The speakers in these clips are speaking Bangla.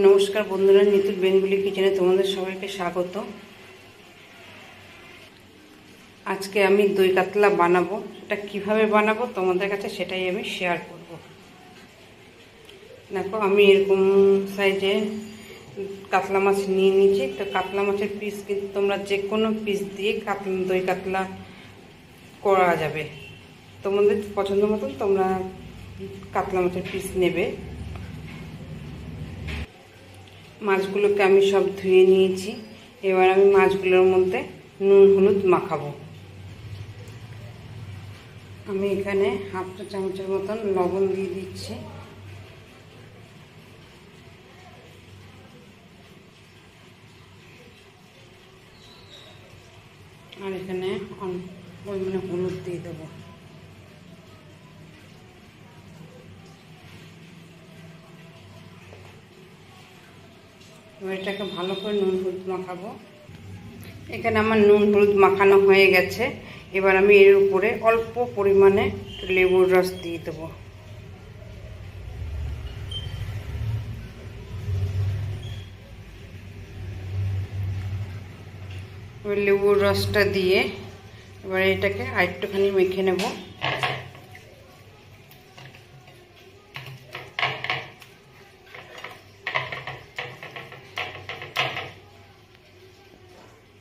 নমস্কার বন্ধুরা, নিতুর বেঙ্গলি কিচেনে তোমাদের সবাইকে স্বাগত। আজকে আমি দই কাতলা বানাবো। এটা কিভাবে বানাবো তোমাদের কাছে সেটাই আমি শেয়ার করব। দেখো, আমি এরকম সাইজে কাতলা মাছ নিয়ে নিয়েছি। তো কাতলা মাছের পিস কিন্তু তোমরা যে কোনো পিস দিয়ে দই কাতলা করা যাবে। তোমাদের পছন্দ মতন তোমরা কাতলা মাছের পিস নেবে। মাছগুলোকে আমি সব ধুয়ে নিয়েছি। এবার আমি মাছগুলোর মধ্যে নুন হলুদ মাখাবো। আমি এখানে হাফ চা চামচের মতন লবণ দিয়ে দিচ্ছি। আর এখানে পরিমাণে হলুদ দিয়ে দেবো। এবার এটাকে ভালো করে নুন হলুদ মাখাবো। এখানে আমার নুন হলুদ মাখানো হয়ে গেছে। এবার আমি এর উপরে অল্প পরিমাণে লেবুর রস দিয়ে দেবো। এবার লেবুর রসটা দিয়ে এবার এটাকে আরেকটুখানি মেখে নেব।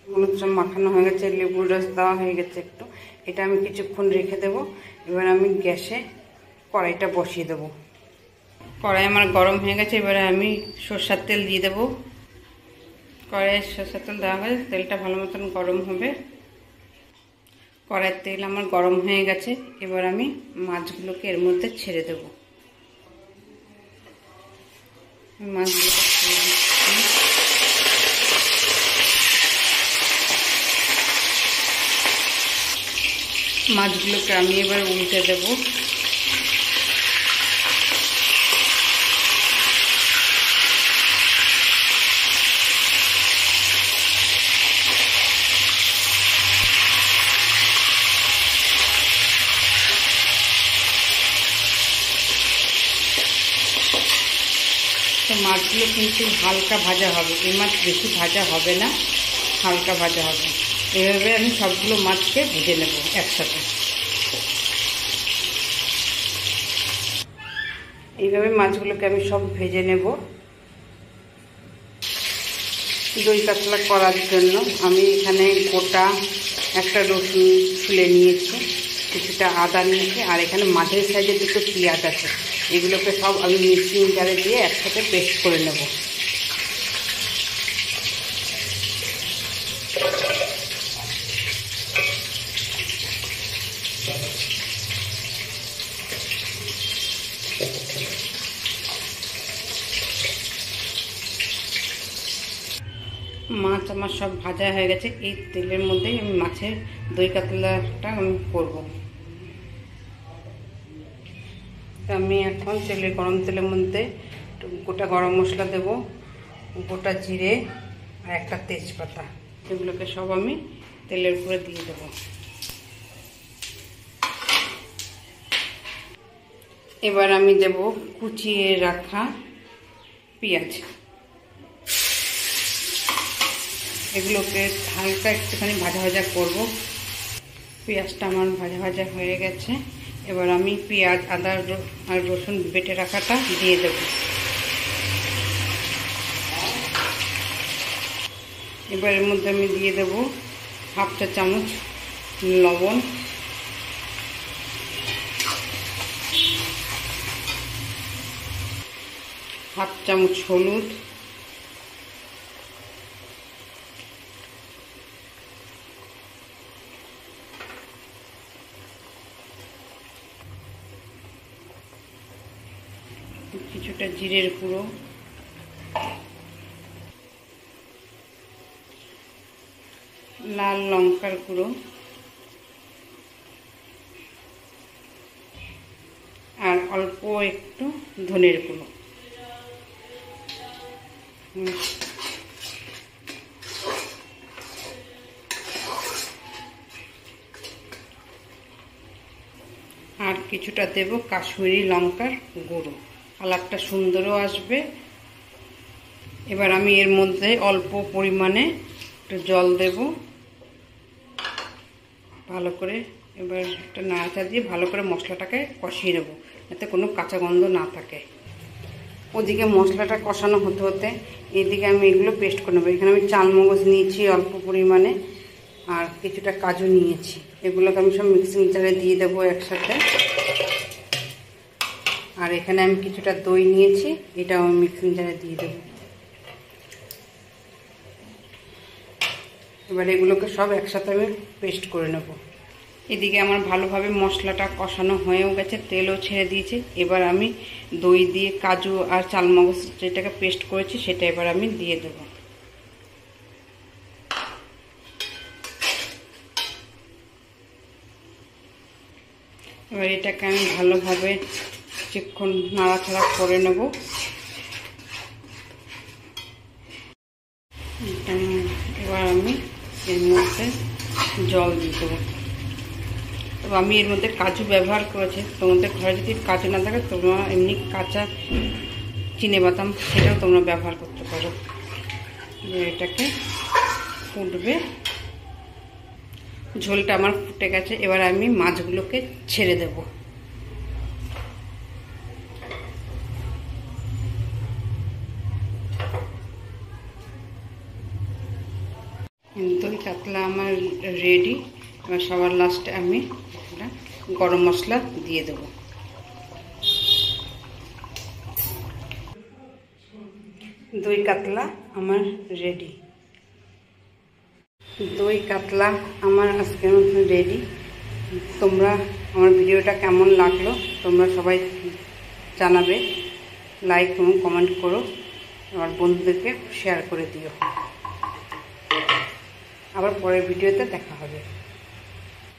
হলুদ সব মাখানো হয়ে গেছে, লেবুর রস দেওয়া হয়ে গেছে একটু। এটা আমি কিছুক্ষণ রেখে দেব। এবার আমি গ্যাসে কড়াইটা বসিয়ে দেব। কড়াই আমার গরম হয়ে গেছে। এবারে আমি সরষের তেল দিয়ে দেব। কড়াইয়ে সরষের তেল দেওয়া হয়ে তেলটা ভালো মতন গরম হবে। কড়াইয়ের তেল আমার গরম হয়ে গেছে। এবার আমি মাছগুলোকে এর মধ্যে ছেড়ে দেব। মাছগুলোকে ছেড়ে দিচ্ছি। মাছগুলোকে আমি এবার উল্টে দেব। তো মাছগুলো কিন্তু হালকা ভাজা হবে। এই মাছ বেশি ভাজা হবে না, হালকা ভাজা হবে। এভাবে আমি সবগুলো মাছকে ভেজে নেব একসাথে। এইভাবে মাছগুলোকে আমি সব ভেজে নেব। দই কাতলা করার জন্য আমি এখানে গোটা একটা রসুন ছুলে নিয়েছি, কিছুটা আদা নিয়েছি, আর এখানে মাঝের সাইজে দুটো পেঁয়াজ আছে। এগুলোকে সব আমি মিক্সিং জারে দিয়ে একসাথে পেস্ট করে নেব। মাছ আমার সব ভাজা হয়ে গেছে। এই তেলের মধ্যেই আমি মাছের দই কাতলাটা আমি করব। আমি এখন গরম তেলের মধ্যে গোটা গরম মশলা দেব, গোটা জিরে আর একটা তেজপাতা। এগুলোকে সব আমি তেলের উপরে দিয়ে দেব। এবার আমি দেব কুচিয়ে রাখা পেঁয়াজ। এগুলোকে হালকা একটুখানি ভাজা ভাজা করব। পেঁয়াজটা আমার ভাজা ভাজা হয়ে গেছে। এবার আমি পেঁয়াজ আদা আর রসুন বেটে রাখাটা দিয়ে দেব। এবার এর মধ্যে আমি দিয়ে দেব হাফ চা চামচ লবণ, হাফ চামচ হলুদ, কিছুটা জিরের গুঁড়ো, লাল লঙ্কার গুঁড়ো, আর অল্প একটু ধনের গুঁড়ো। আর কিছুটা দেব কাশ্মীরি লঙ্কার গুঁড়ো। কালারটা সুন্দরও আসবে এবার আমি এর মধ্যে অল্প পরিমাণে একটু জল দেব ভালো করে। এবার একটা নাড়াচাড়া দিয়ে ভালো করে মশলাটাকে কষিয়ে নেবো, যাতে কোনো কাঁচা গন্ধ না থাকে। ওদিকে মশলাটা কষানো হতে হতে এদিকে আমি এগুলো পেস্ট করে নেবো। এখানে আমি চালমগজ নিয়েছি অল্প পরিমাণে, আর কিছুটা কাজু নিয়েছি। এগুলোকে আমি সব মিক্সিং জারে দিয়ে দেবো একসাথে। আর এখানে আমি কিছুটা দই নিয়েছি, এটাও আমি মিক্সিং জারে দিয়ে দেবো। এবার এগুলোকে সব একসাথে আমি পেস্ট করে নেব। এদিকে আমার ভালোভাবে মশলাটা কষানো হয়েও গেছে, তেলও ছেড়ে দিয়েছে। এবার আমি দই দিয়ে কাজু আর চালমগজ যেটাকে পেস্ট করেছি সেটা এবার আমি দিয়ে দেব। এবার এটাকে আমি ভালোভাবে কিছুক্ষণ নাড়াচাড়া করে নেব। এবার আমি এর মধ্যে জল দিয়ে দেবো। তবে আমি এর মধ্যে কাজু ব্যবহার করেছি, তোমাদের ঘরে যদি কাজু না থাকে তোমরা এমনি কাঁচা চিনেবাদাম সেটাও তোমরা ব্যবহার করতে পারো। এটাকে ফুটবে, ঝোলটা আমার ফুটে গেছে। এবার আমি মাছগুলোকে ছেড়ে দেব। দই কাতলা আমার রেডি। এবার সবার লাস্টে আমি গরম মশলা দিয়ে দেব। দই কাতলা আমার রেডি। দই কাতলা আমার আজকের মতো রেডি। তোমরা আমার ভিডিওটা কেমন লাগলো তোমরা সবাই জানাবে, লাইক এবং কমেন্ট করো, আমার বন্ধুদেরকে শেয়ার করে দিও। আবার পরের ভিডিওতে দেখা হবে।